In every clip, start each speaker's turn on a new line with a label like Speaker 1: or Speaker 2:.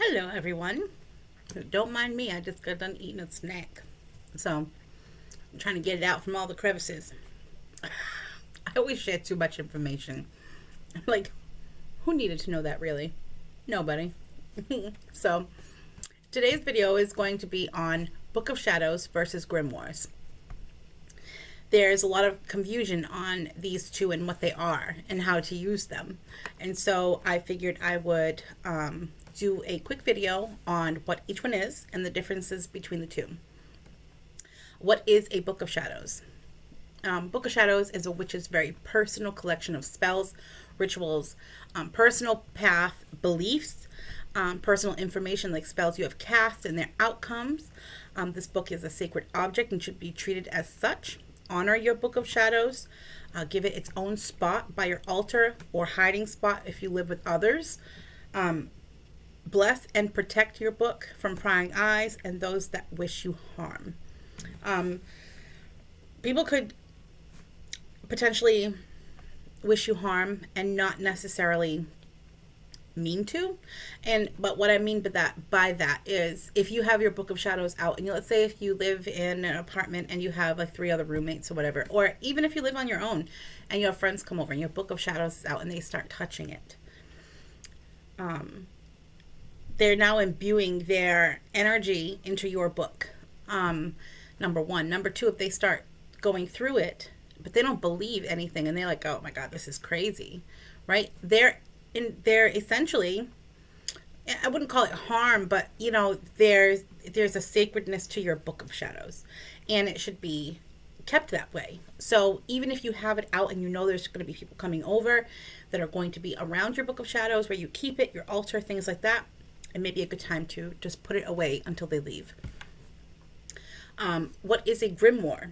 Speaker 1: Hello, everyone. Don't mind me, I just got done eating a snack. So, I'm trying to get it out from all the crevices. I always share too much information. Like, who needed to know that really? Nobody. So, today's video is going to be on Book of Shadows versus Grimoires. There's a lot of confusion on these two and what they are and how to use them. And so I figured I would do a quick video on what each one is and the differences between the two. What is a Book of Shadows? Book of Shadows is a witch's very personal collection of spells, rituals, personal path beliefs, personal information like spells you have cast and their outcomes. This book is a sacred object and should be treated as such. Honor your Book of Shadows. Give it its own spot by your altar or hiding spot if you live with others. Bless and protect your book from prying eyes and those that wish you harm. People could potentially wish you harm and not necessarily mean to, but what I mean by that is if you have your Book of Shadows out, and let's say if you live in an apartment and you have like 3 other roommates or whatever, or even if you live on your own and you have friends come over and your Book of Shadows is out and they start touching it, they're now imbuing their energy into your book. Number one. Number two, if they start going through it but they don't believe anything and they're like, oh my god, this is crazy, right? They're essentially, I wouldn't call it harm, but there's a sacredness to your Book of Shadows and it should be kept that way. So even if you have it out and there's going to be people coming over that are going to be around your Book of Shadows, where you keep it, your altar, things like that, it may be a good time to just put it away until they leave. What is a grimoire?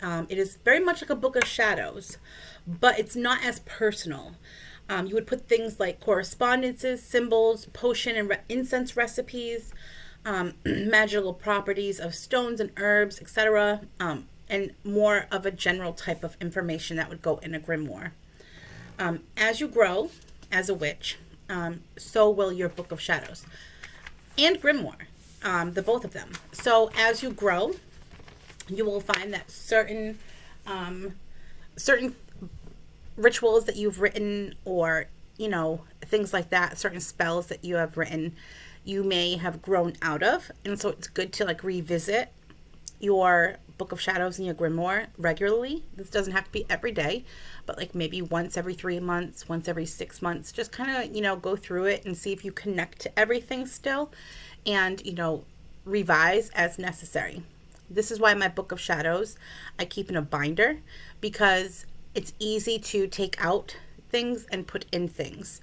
Speaker 1: It is very much like a Book of Shadows, but it's not as personal. You would put things like correspondences, symbols, potion and incense recipes, magical properties of stones and herbs, etc., and more of a general type of information that would go in a grimoire. As you grow as a witch, so will your Book of Shadows and grimoire, the both of them. So as you grow, you will find that certain rituals that you've written, or things like that, certain spells that you have written, you may have grown out of, and so it's good to revisit your Book of Shadows and your grimoire regularly. This doesn't have to be every day, but maybe once every 3 months, once every 6 months. Just kind of go through it and see if you connect to everything still, and revise as necessary. This is why my Book of Shadows I keep in a binder, because it's easy to take out things and put in things.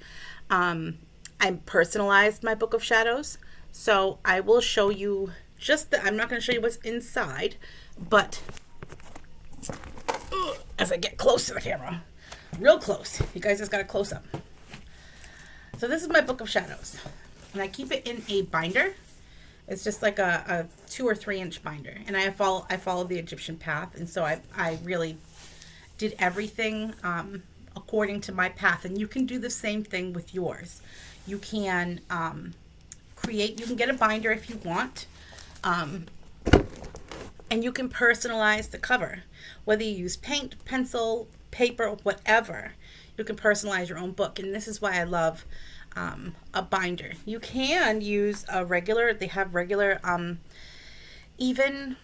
Speaker 1: I personalized my Book of Shadows, so I will show you I'm not going to show you what's inside, but as I get close to the camera, real close, you guys just got a close up. So this is my Book of Shadows, and I keep it in a binder. It's just like a 2 or 3 inch binder, and I follow the Egyptian path, and so I really did everything according to my path. And you can do the same thing with yours. You can you can get a binder if you want, and you can personalize the cover, whether you use paint, pencil, paper, whatever. You can personalize your own book, and this is why I love a binder. You can use they have regular, even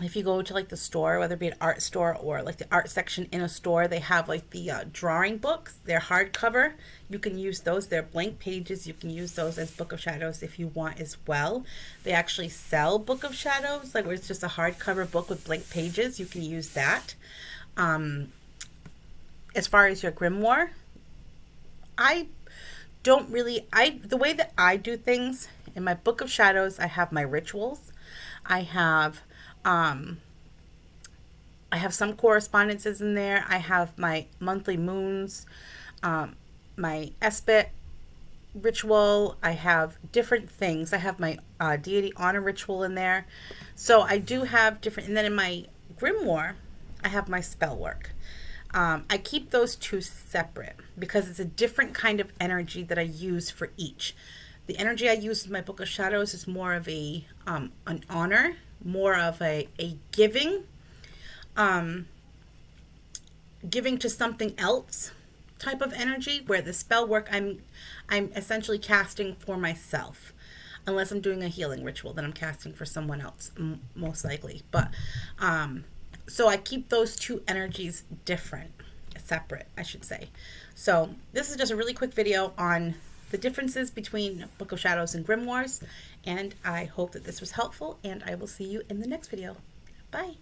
Speaker 1: if you go to the store, whether it be an art store or the art section in a store, they have the drawing books. They're hardcover. You can use those. They're blank pages. You can use those as Book of Shadows if you want as well. They actually sell Book of Shadows, where it's just a hardcover book with blank pages. You can use that. As far as your grimoire, the way that I do things in my Book of Shadows, I have my rituals. I have some correspondences in there. I have my monthly moons, my Espit ritual. I have different things. I have my deity honor ritual in there. So I do have different, and then in my grimoire, I have my spell work. I keep those two separate because it's a different kind of energy that I use for each. The energy I use in my Book of Shadows is more of a an honor, more of a giving, giving to something else type of energy, where the spell work I'm essentially casting for myself. Unless I'm doing a healing ritual, then I'm casting for someone else, most likely. But so I keep those two energies separate, I should say. So this is just a really quick video on the differences between Book of Shadows and Grimoires, and I hope that this was helpful, and I will see you in the next video. Bye.